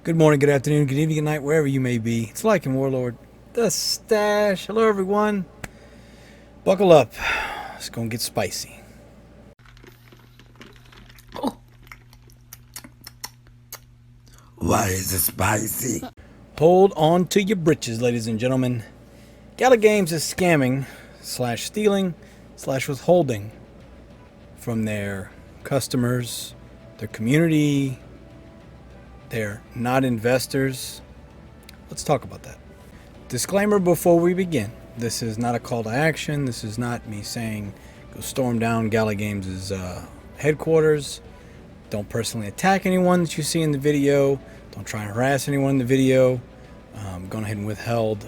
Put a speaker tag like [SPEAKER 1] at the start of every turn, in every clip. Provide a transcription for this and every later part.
[SPEAKER 1] Good morning, good afternoon, good evening, good night, wherever you may be. It's Lycan Warlord, the Stash. Hello, everyone. Buckle up. It's going to get spicy.
[SPEAKER 2] Why is it spicy?
[SPEAKER 1] Hold on to your britches, ladies and gentlemen. Gala Games is scamming, stealing, withholding from their customers, their community. They're not investors. Let's talk about that. Disclaimer before we begin. This is not a call to action. This is not me saying go storm down Gala Games' headquarters. Don't personally attack anyone that you see in the video. Don't try and harass anyone in the video. Gone ahead and withheld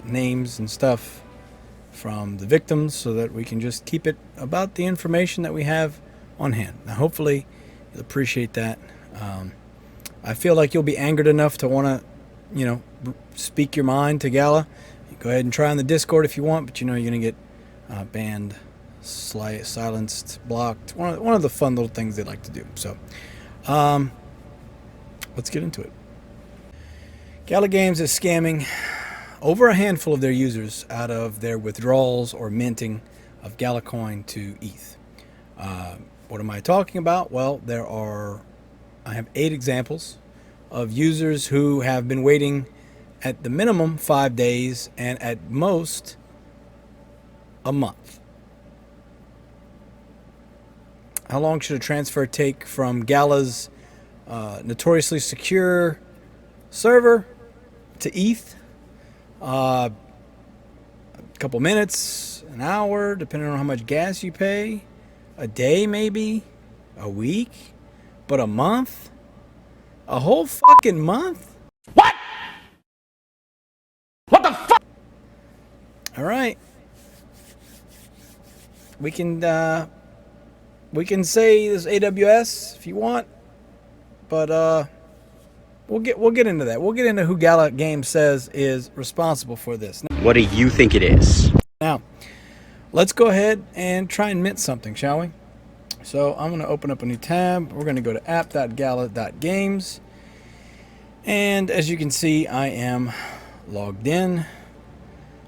[SPEAKER 1] names and stuff from the victims so that we can just keep it about the information that we have on hand. Now, hopefully, you'll appreciate that. I feel like you'll be angered enough to want to, speak your mind to Gala. You go ahead and try on the Discord if you want, but you're going to get banned, silenced, blocked. One of the fun little things they like to do. So, let's get into it. Gala Games is scamming over a handful of their users out of their withdrawals or minting of Gala coin to ETH. What am I talking about? Well, I have 8 examples of users who have been waiting at the minimum 5 days and at most a month. How long should a transfer take from Gala's notoriously secure server to ETH? A couple minutes, an hour, depending on how much gas you pay. A day, maybe. A week. But a month? A whole fucking month?
[SPEAKER 2] What? What the fuck?
[SPEAKER 1] All right. We can say this AWS if you want, but we'll get into that. We'll get into who Gala Games says is responsible for this.
[SPEAKER 3] What do you think it is?
[SPEAKER 1] Now, let's go ahead and try and mint something, shall we? So I'm going to open up a new tab. We're going to go to app.gala.games. And as you can see, I am logged in.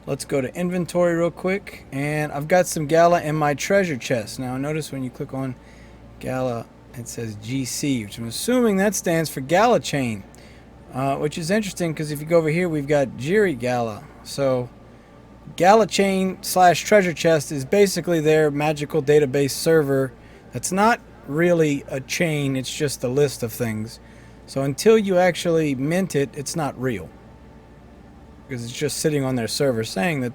[SPEAKER 1] Let's go to inventory real quick. And I've got some Gala in my treasure chest. Now notice when you click on Gala, it says GC, which I'm assuming that stands for Gala Chain. Which is interesting because if you go over here, we've got Jiri Gala. So Gala Chain / treasure chest is basically their magical database server. That's not really a chain, it's just a list of things. So until you actually mint it, it's not real. Because it's just sitting on their server saying that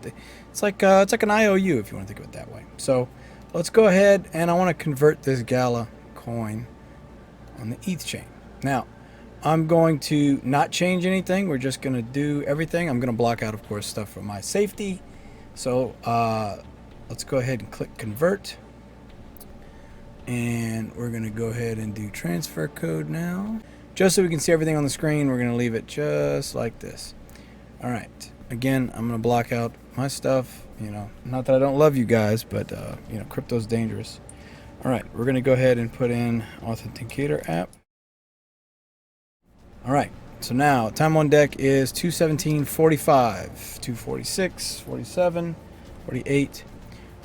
[SPEAKER 1] it's like an IOU if you want to think of it that way. So let's go ahead and I want to convert this Gala coin on the ETH chain. Now, I'm going to not change anything. We're just going to do everything. I'm going to block out, of course, stuff for my safety. So let's go ahead and click convert. And we're going to go ahead and do transfer code now. Just so we can see everything on the screen, we're going to leave it just like this. All right. Again, I'm going to block out my stuff. Not that I don't love you guys, but, crypto's dangerous. All right. We're going to go ahead and put in Authenticator app. All right. So now, time on deck is 2:17:45, 2:46, 47, 48.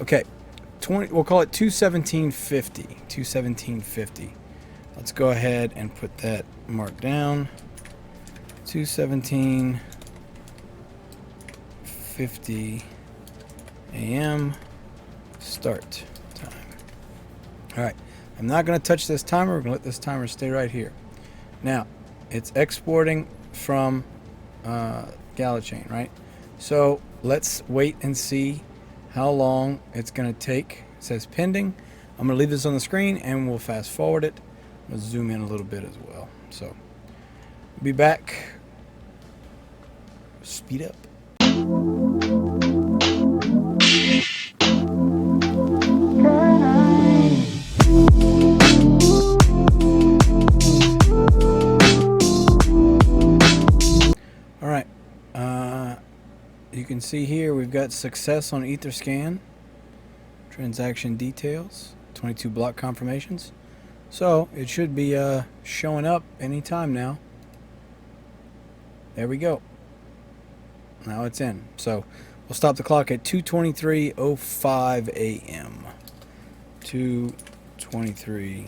[SPEAKER 1] Okay. We'll call it 2:17:50. 2:17:50. Let's go ahead and put that mark down. 2:17:50 a.m. start time. All right. I'm not going to touch this timer. We're going to let this timer stay right here. Now, it's exporting from Gala Chain, right? So let's wait and see how long it's going to take. It says pending. I'm going to leave this on the screen and we'll fast forward it. I'm going to zoom in a little bit as well. So, be back. Speed up. All right. You can see here we've got success on Etherscan. Transaction details, 22 block confirmations. So it should be showing up anytime now. There we go. Now it's in. So we'll stop the clock at 2:23:05 a.m. 2:23:05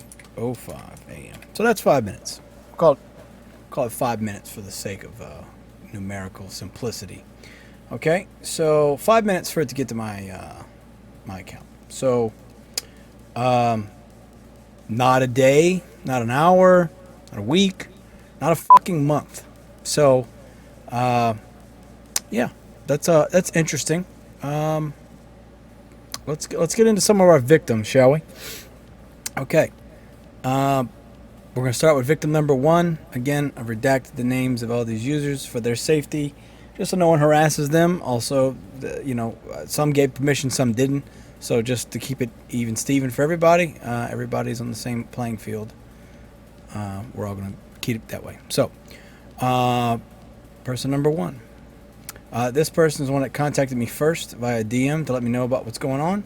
[SPEAKER 1] a.m. So that's 5 minutes. Call it 5 minutes for the sake of numerical simplicity. Okay, so 5 minutes for it to get to my my account. So not a day, not an hour, not a week, not a fucking month. So yeah, that's interesting. Let's get into some of our victims, shall we? Okay. We're going to start with victim number 1. Again, I've redacted the names of all these users for their safety, just so no one harasses them. Also, some gave permission, some didn't. So just to keep it even Steven for everybody, everybody's on the same playing field. We're all going to keep it that way. So, person number 1. This person is the one that contacted me first via DM to let me know about what's going on,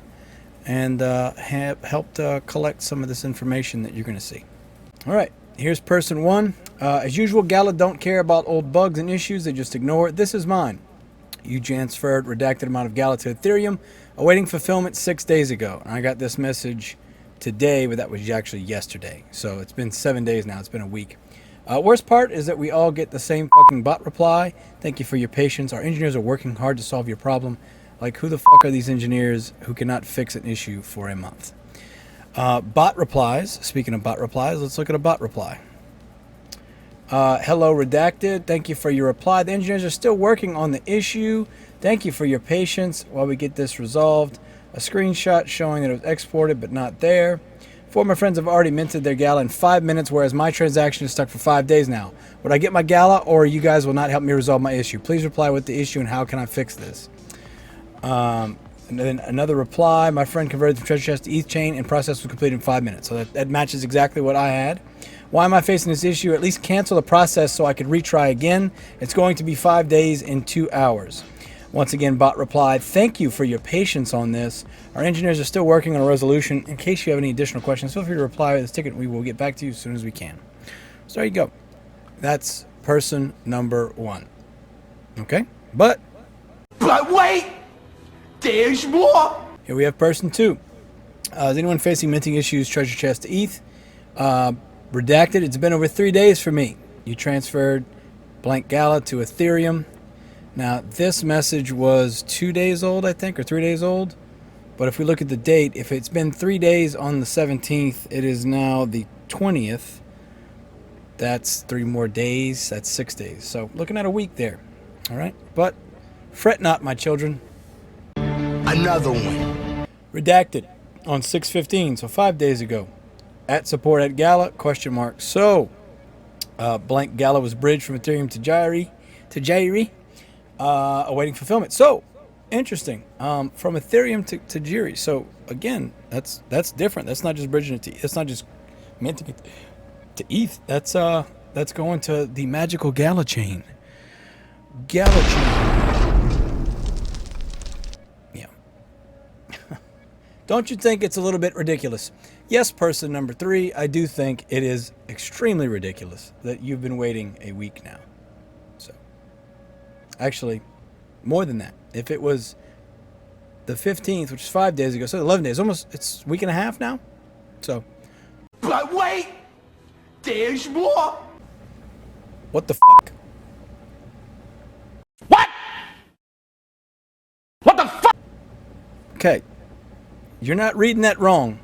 [SPEAKER 1] and helped collect some of this information that you're going to see. All right, here's person 1. As usual, Gala don't care about old bugs and issues. They just ignore it. This is mine. You transferred redacted amount of Gala to Ethereum, awaiting fulfillment 6 days ago. And I got this message today, but that was actually yesterday. So it's been 7 days now. It's been a week. Worst part is that we all get the same fucking bot reply. Thank you for your patience. Our engineers are working hard to solve your problem. Like, who the fuck are these engineers who cannot fix an issue for a month? Bot replies. Speaking of bot replies, let's look at a bot reply. Hello, redacted. Thank you for your reply. The engineers are still working on the issue. Thank you for your patience while we get this resolved. A screenshot showing that it was exported but not there. 4 of my friends have already minted their Gala in 5 minutes, whereas my transaction is stuck for 5 days now. Would I get my Gala, or you guys will not help me resolve my issue? Please reply with the issue and how can I fix this? And then another reply. My friend converted the treasure chest to ETH chain and process was completed in 5 minutes. So that matches exactly what I had. Why am I facing this issue? At least cancel the process so I could retry again. It's going to be 5 days and 2 hours. Once again, bot replied, thank you for your patience on this. Our engineers are still working on a resolution. In case you have any additional questions, feel free to reply with this ticket. We will get back to you as soon as we can. So there you go. That's person number 1. Okay? But
[SPEAKER 2] wait! There's more!
[SPEAKER 1] Here we have person 2. Is anyone facing minting issues? Treasure chest to ETH. Redacted. It's been over 3 days for me. You transferred blank Gala to Ethereum. Now, this message was 2 days old, I think, or 3 days old. But if we look at the date, if it's been 3 days on the 17th, it is now the 20th. That's 3 more days. That's 6 days. So looking at a week there. All right. But fret not, my children.
[SPEAKER 2] Another one.
[SPEAKER 1] Redacted on 6/15, so 5 days ago. At support at Gala, question mark. So, blank Gala was bridged from Ethereum to Jairi, awaiting fulfillment. So, interesting. From Ethereum to Jairi. So, again, that's different. That's not just bridging it to. It's not just minting it to ETH. That's going to the magical Gala chain. Gala chain. Don't you think it's a little bit ridiculous? Yes, person number 3, I do think it is extremely ridiculous that you've been waiting a week now. So, actually, more than that. If it was the 15th, which is 5 days ago, so 11 days, almost, it's a week and a half now. So.
[SPEAKER 2] But wait! There's more!
[SPEAKER 1] What the fuck?
[SPEAKER 2] What? What the fuck?
[SPEAKER 1] Okay. You're not reading that wrong.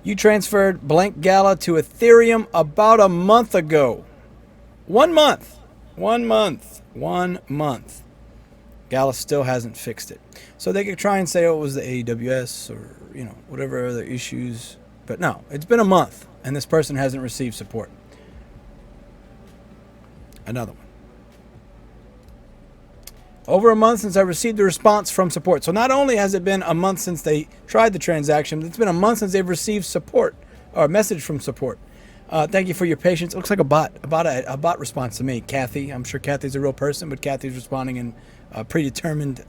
[SPEAKER 1] You transferred blank Gala to Ethereum about a month ago. 1 month. 1 month. 1 month. Gala still hasn't fixed it. So they could try and say, oh, it was the AWS or, whatever other issues. But no, it's been a month and this person hasn't received support. Another one. Over a month since I received a response from support. So not only has it been a month since they tried the transaction, but it's been a month since they've received support or a message from support. Thank you for your patience. It looks like a bot response to me, Kathy. I'm sure Kathy's a real person, but Kathy's responding in predetermined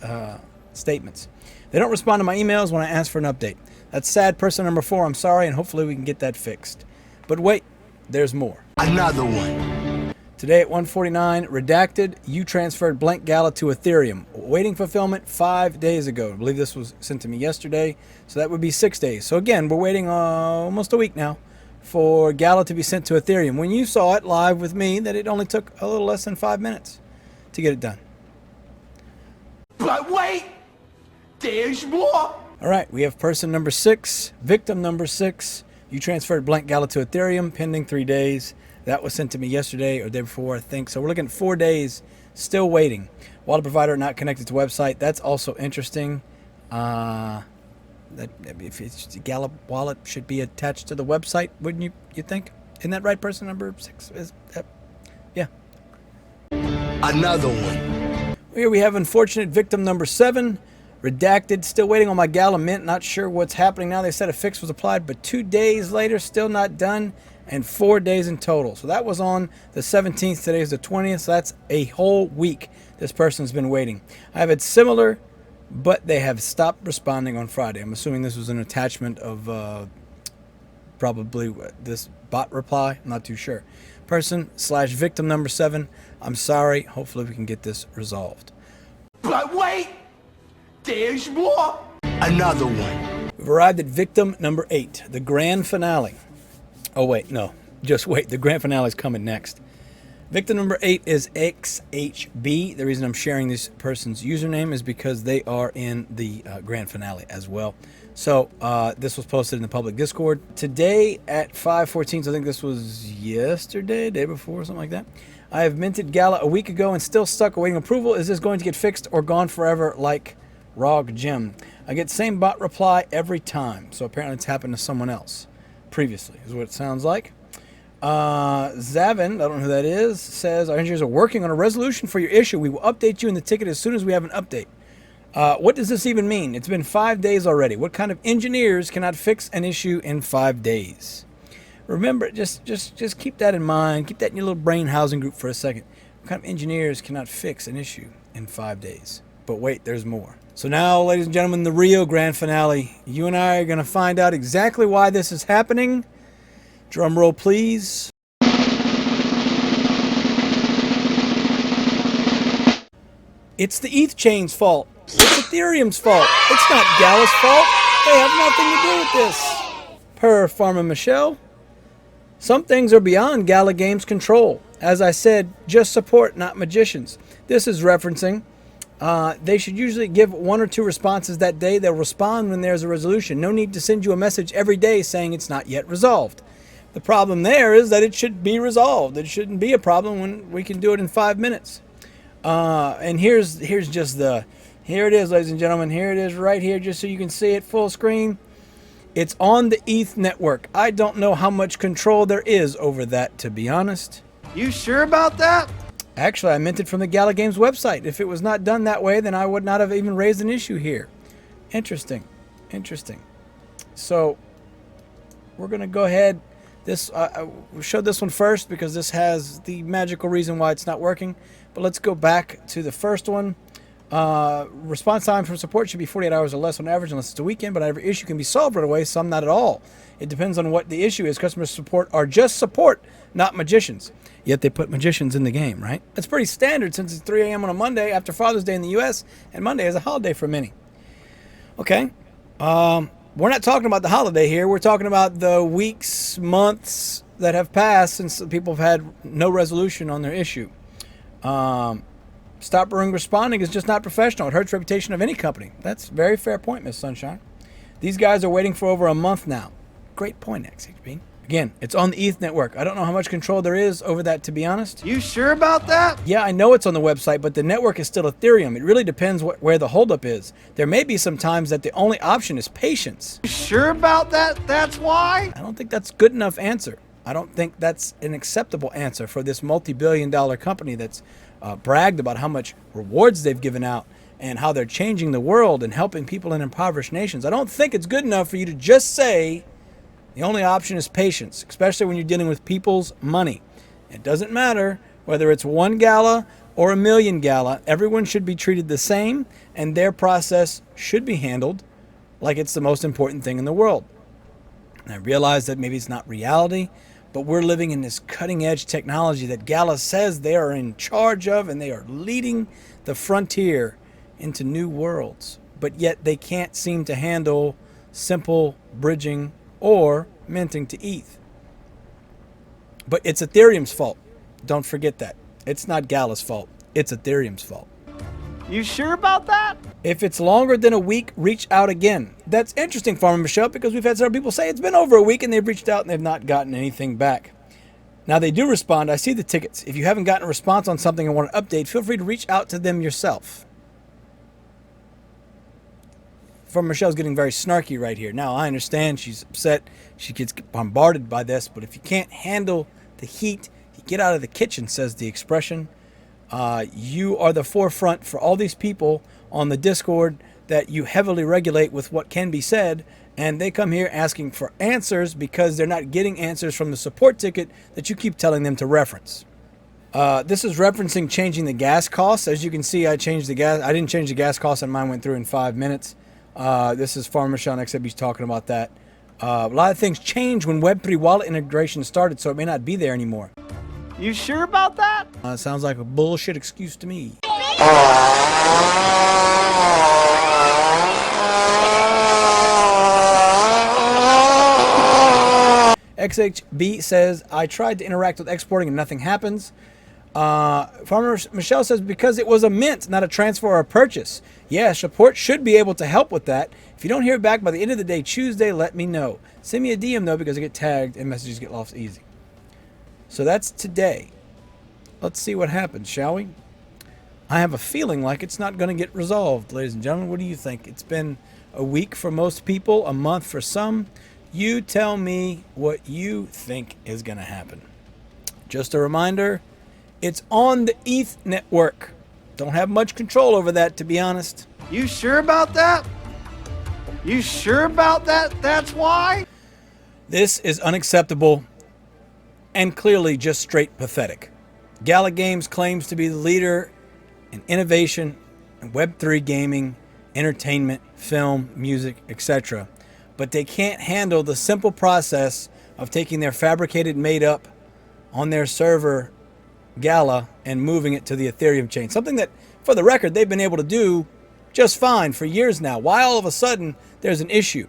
[SPEAKER 1] statements. They don't respond to my emails when I ask for an update. That's sad, person number 4. I'm sorry, and hopefully we can get that fixed. But wait, there's more.
[SPEAKER 2] Another one.
[SPEAKER 1] Today at 1:49, redacted, you transferred blank Gala to Ethereum. Waiting fulfillment 5 days ago. I believe this was sent to me yesterday, so that would be 6 days. So again, we're waiting almost a week now for Gala to be sent to Ethereum. When you saw it live with me, that it only took a little less than 5 minutes to get it done.
[SPEAKER 2] But wait, there's more.
[SPEAKER 1] All right, we have person number 6, victim number 6. You transferred blank Gala to Ethereum, pending 3 days. That was sent to me yesterday or the day before, I think. So we're looking at 4 days, still waiting. Wallet provider not connected to website. That's also interesting. That if it's Gala wallet should be attached to the website, wouldn't you think? Isn't that right, person number 6? Is that, yeah.
[SPEAKER 2] Another one.
[SPEAKER 1] Here we have unfortunate victim number 7. Redacted, still waiting on my Gala mint. Not sure what's happening now. They said a fix was applied, but 2 days later, still not done. And 4 days in total. So that was on the 17th. Today is the 20th. So that's a whole week this person's been waiting. I have had similar, but they have stopped responding on Friday. I'm assuming this was an attachment of probably this bot reply. I'm not too sure. Person/victim number 7. I'm sorry. Hopefully we can get this resolved.
[SPEAKER 2] But wait, there's more. Another one.
[SPEAKER 1] We've arrived at victim number 8, the grand finale. Oh, wait, no. Just wait. The grand finale is coming next. Victim number 8 is XHB. The reason I'm sharing this person's username is because they are in the grand finale as well. So this was posted in the public Discord. Today at 5:14, so I think this was yesterday, day before, something like that. I have minted Gala a week ago and still stuck awaiting approval. Is this going to get fixed or gone forever like ROG Gem? I get same bot reply every time. So apparently it's happened to someone else previously, is what it sounds like. Zavin, I don't know who that is, says, our engineers are working on a resolution for your issue. We will update you in the ticket as soon as we have an update. What does this even mean? It's been 5 days already. What kind of engineers cannot fix an issue in 5 days? Remember, just keep that in mind. Keep that in your little brain housing group for a second. What kind of engineers cannot fix an issue in 5 days? But wait, there's more. So now, ladies and gentlemen, the Rio grand finale. You and I are going to find out exactly why this is happening. Drum roll, please. It's the ETH chain's fault. It's Ethereum's fault. It's not Gala's fault. They have nothing to do with this. Per Pharma Michelle. Some things are beyond Gala Games' control. As I said, just support, not magicians. This is referencing they should usually give 1 or 2 responses that day. They'll respond when there's a resolution. No need to send you a message every day saying it's not yet resolved. The problem there is that it should be resolved. It shouldn't be a problem when we can do it in 5 minutes. And here's just here it is, ladies and gentlemen. Here it is right here, just so you can see it full screen. It's on the ETH network. I don't know how much control there is over that, to be honest.
[SPEAKER 2] You sure about that?
[SPEAKER 1] Actually, I meant it from the Gala Games website. If it was not done that way, then I would not have even raised an issue here. Interesting. Interesting. So, we're going to go ahead. We showed this one first because this has the magical reason why it's not working. But let's go back to the first one. Response time from support should be 48 hours or less on average, unless it's a weekend, but every issue can be solved right away, some not at all. It depends on what the issue is. Customer support are just support, not magicians. Yet they put magicians in the game, right? That's pretty standard since it's 3 a.m. on a Monday after Father's Day in the U.S., and Monday is a holiday for many. Okay. We're not talking about the holiday here. We're talking about the weeks, months that have passed since people have had no resolution on their issue. Stopping responding is just not professional. It hurts the reputation of any company. That's a very fair point, Miss Sunshine. These guys are waiting for over a month now. Great point, XHB. Again, it's on the ETH network. I don't know how much control there is over that, to be honest.
[SPEAKER 2] You sure about that?
[SPEAKER 1] Yeah, I know it's on the website, but the network is still Ethereum. It really depends where the holdup is. There may be some times that the only option is patience.
[SPEAKER 2] You sure about that? That's why?
[SPEAKER 1] I don't think that's a good enough answer. I don't think that's an acceptable answer for this multi-billion-dollar company that's bragged about how much rewards they've given out and how they're changing the world and helping people in impoverished nations. I don't think it's good enough for you to just say the only option is patience, especially when you're dealing with people's money. It doesn't matter whether it's 1 Gala or 1 million Gala. Everyone should be treated the same, and their process should be handled like it's the most important thing in the world. And I realize that maybe it's not reality, But we're living in this cutting edge technology that Gala says they are in charge of, and they are leading the frontier into new worlds. But yet they can't seem to handle simple bridging or minting to ETH. But it's Ethereum's fault. Don't forget that. It's not Gala's fault. It's Ethereum's fault.
[SPEAKER 2] You sure about that?
[SPEAKER 1] If it's longer than a week, reach out again. That's interesting, Farmer Michelle, because we've had several people say it's been over a week and they've reached out and they've not gotten anything back. Now, they do respond. I see the tickets. If you haven't gotten a response on something and want an update, feel free to reach out to them yourself. Farmer Michelle's getting very snarky right here. Now, I understand she's upset. She gets bombarded by this, but if you can't handle the heat, you get out of the kitchen, says the expression. You are the forefront for all these people on the Discord that you heavily regulate with what can be said, and they come here asking for answers because they're not getting answers from the support ticket that you keep telling them to reference. This is referencing changing the gas costs. As you can see, I changed the gas. I didn't change the gas costs, and mine went through in 5 minutes. This is Farmer Michelle XB's talking about that. A lot of things changed when Web3 wallet integration started, so it may not be there anymore.
[SPEAKER 2] You sure about that?
[SPEAKER 1] Sounds like a bullshit excuse to me. XHB says, I tried to interact with exporting and nothing happens. Farmer Michelle says, because it was a mint, not a transfer or a purchase. Yeah, support should be able to help with that. If you don't hear back by the end of the day, Tuesday, let me know. Send me a DM, though, because I get tagged and messages get lost easy. So that's today. Let's see what happens, shall we? I have a feeling like it's not going to get resolved, ladies and gentlemen. What do you think? It's been a week for most people, a month for some. You tell me what you think is going to happen. Just a reminder, it's on the ETH network. Don't have much control over that, to be honest.
[SPEAKER 2] You sure about that? You sure about that? That's why?
[SPEAKER 1] This is unacceptable and clearly just straight pathetic. Gala Games claims to be the leader in innovation in Web3 gaming, entertainment, film, music, etc. But they can't handle the simple process of taking their fabricated made-up on their server Gala and moving it to the Ethereum chain. Something that, for the record, they've been able to do just fine for years now. Why all of a sudden there's an issue?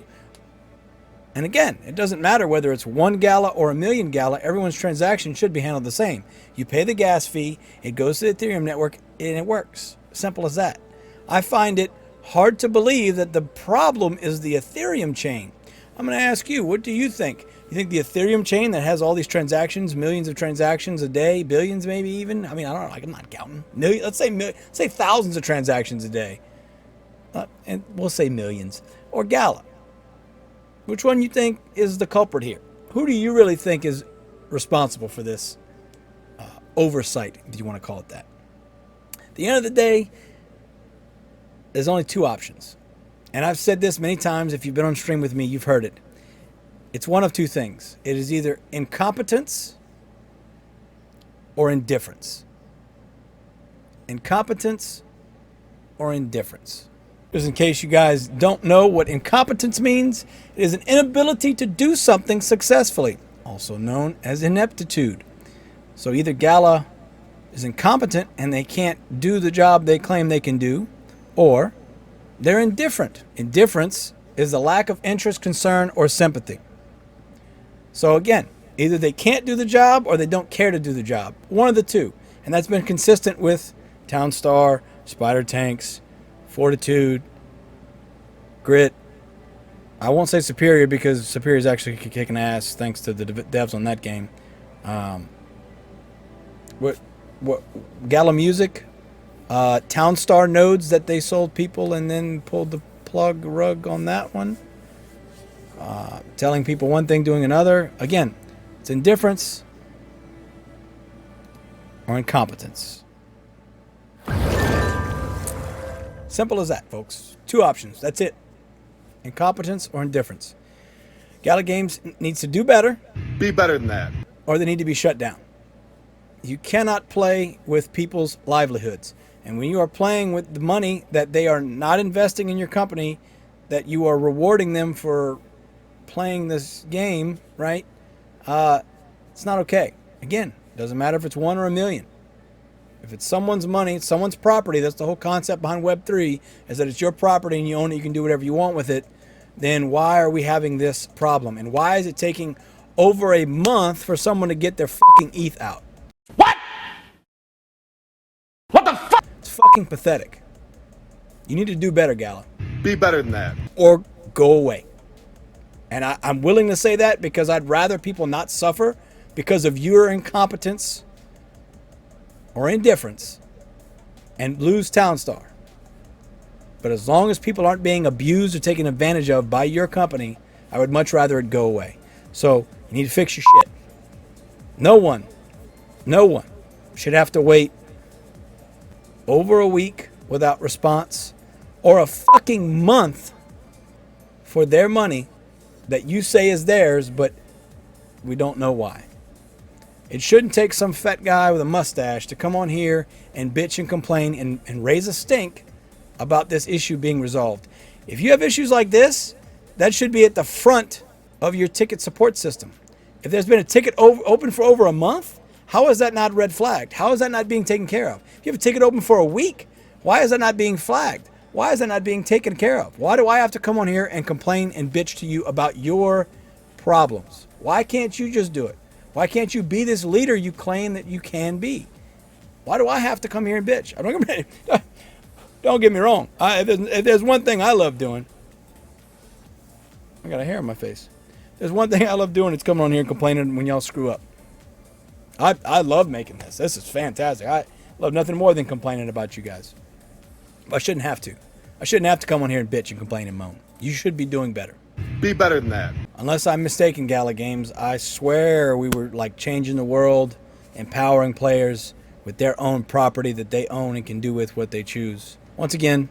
[SPEAKER 1] And again, it doesn't matter whether it's 1 Gala or 1,000,000 Gala. Everyone's transaction should be handled the same. You pay the gas fee, it goes to the Ethereum network, and it works. Simple as that. I find it hard to believe that the problem is the Ethereum chain. I'm going to ask you, what do you think? You think the Ethereum chain that has all these transactions, millions of transactions a day, billions maybe even? I mean, I don't know. I'm not counting. Let's say thousands of transactions a day. And we'll say millions. Or Gala. Which one you think is the culprit here? Who do you really think is responsible for this oversight, if you want to call it that? At the end of the day, there's only two options. And I've said this many times. If you've been on stream with me, you've heard it. It's one of two things. It is either incompetence or indifference. Incompetence or indifference. Just in case you guys don't know what incompetence means, it is an inability to do something successfully, also known as ineptitude. So either Gala is incompetent and they can't do the job they claim they can do, or they're indifferent. Indifference is the lack of interest, concern, or sympathy. So again, either they can't do the job or they don't care to do the job. One of the two. And that's been consistent with Townstar, Spider Tanks, Fortitude, Grit. I won't say Superior because Superior is actually kicking ass thanks to the devs on that game. What Gala Music, Townstar nodes that they sold people and then pulled the rug on that one. Telling people one thing, doing another. Again, it's indifference or incompetence. Simple as that, folks. Two options. That's it. Incompetence or indifference. Gala Games needs to do better.
[SPEAKER 4] Be better than that.
[SPEAKER 1] Or they need to be shut down. You cannot play with people's livelihoods. And when you are playing with the money that they are not investing in your company, that you are rewarding them for playing this game, right? It's not okay. Again, doesn't matter if it's 1 or a million. If it's someone's money, it's someone's property, that's the whole concept behind Web3, is that it's your property and you own it, you can do whatever you want with it, then why are we having this problem? And why is it taking over a month for someone to get their fucking ETH out?
[SPEAKER 4] What? What the fuck?
[SPEAKER 1] It's fucking pathetic. You need to do better, Gala.
[SPEAKER 5] Be better than that.
[SPEAKER 1] Or go away. And I'm willing to say that because I'd rather people not suffer because of your incompetence or indifference and lose Townstar. But as long as people aren't being abused or taken advantage of by your company, I would much rather it go away. So you need to fix your shit. No one should have to wait over a week without response or a fucking month for their money that you say is theirs, but we don't know why. It shouldn't take some fat guy with a mustache to come on here and bitch and complain and raise a stink about this issue being resolved. If you have issues like this, that should be at the front of your ticket support system. If there's been a ticket open for over a month, how is that not red flagged? How is that not being taken care of? If you have a ticket open for a week, why is that not being flagged? Why is that not being taken care of? Why do I have to come on here and complain and bitch to you about your problems? Why can't you just do it? Why can't you be this leader you claim that you can be? Why do I have to come here and bitch? Don't get me wrong. If there's one thing I love doing, I got a hair on my face. There's one thing I love doing, it's coming on here and complaining when y'all screw up. I love making this. This is fantastic. I love nothing more than complaining about you guys. But I shouldn't have to. I shouldn't have to come on here and bitch and complain and moan. You should be doing better.
[SPEAKER 5] Be better than that.
[SPEAKER 1] Unless I'm mistaken, Gala Games, I swear we were like changing the world, empowering players with their own property that they own and can do with what they choose. Once again,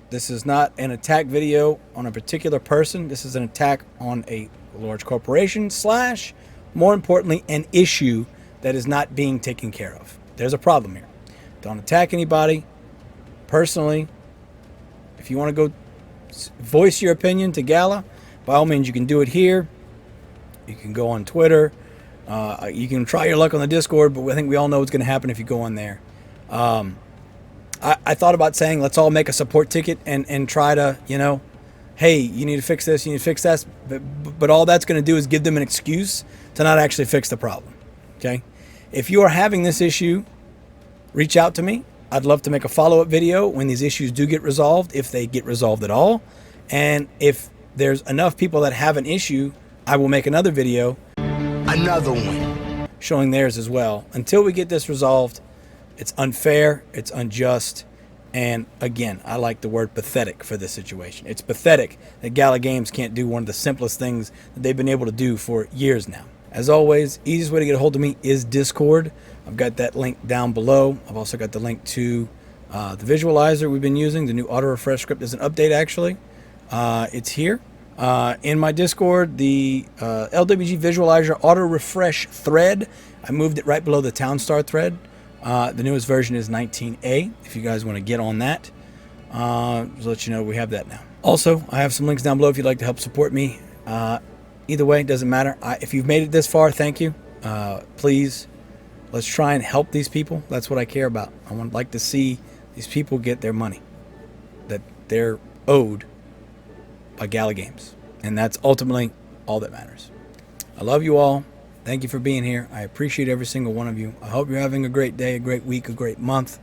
[SPEAKER 1] this is not an attack video on a particular person. This is an attack on a large corporation / more importantly, an issue that is not being taken care of. There's a problem here. Don't attack anybody personally. If you want to go voice your opinion to Gala, by all means, you can do it here. You can go on Twitter. You can try your luck on the Discord, but I think we all know what's going to happen if you go on there. I thought about saying, let's all make a support ticket and try to, hey, you need to fix this, you need to fix that. But all that's going to do is give them an excuse to not actually fix the problem. Okay? If you are having this issue, reach out to me. I'd love to make a follow-up video when these issues do get resolved, if they get resolved at all. And if there's enough people that have an issue, I will make another video.
[SPEAKER 4] Another one.
[SPEAKER 1] Showing theirs as well. Until we get this resolved, it's unfair, it's unjust, and again, I like the word pathetic for this situation. It's pathetic that Gala Games can't do one of the simplest things that they've been able to do for years now. As always, easiest way to get a hold of me is Discord. I've got that link down below. I've also got the link to the visualizer we've been using. The new auto refresh script is an update, actually. It's here. In my Discord, the LWG visualizer auto refresh thread, I moved it right below the Townstar thread. The newest version is 19A, if you guys want to get on that. Just let you know we have that now. Also, I have some links down below if you'd like to help support me. Either way, it doesn't matter. If you've made it this far, thank you. Please, let's try and help these people. That's what I care about. I would like to see these people get their money that they're owed by Gala Games. And that's ultimately all that matters. I love you all. Thank you for being here. I appreciate every single one of you. I hope you're having a great day, a great week, a great month.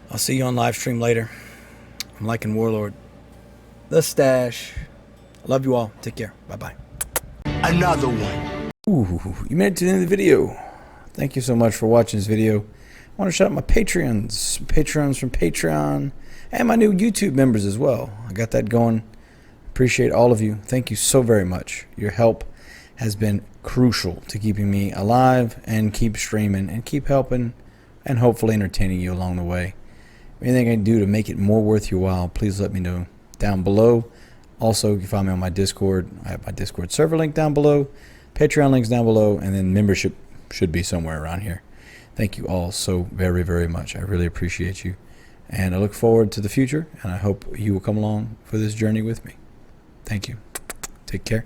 [SPEAKER 1] I'll see you on live stream later. I'm liking Warlord. The Stash. I love you all. Take care. Bye-bye.
[SPEAKER 4] Another one.
[SPEAKER 1] Ooh, you made it to the end of the video. Thank you so much for watching this video. I want to shout out my Patreons from Patreon, and my new YouTube members as well. I got that going. Appreciate all of you. Thank you so very much. Your help has been crucial to keeping me alive and keep streaming and keep helping and hopefully entertaining you along the way. Anything I can do to make it more worth your while, please let me know down below. Also, you can find me on my Discord. I have my Discord server link down below, Patreon links down below, and then membership should be somewhere around here. Thank you all so very, very much. I really appreciate you. And I look forward to the future, and I hope you will come along for this journey with me. Thank you. Take care.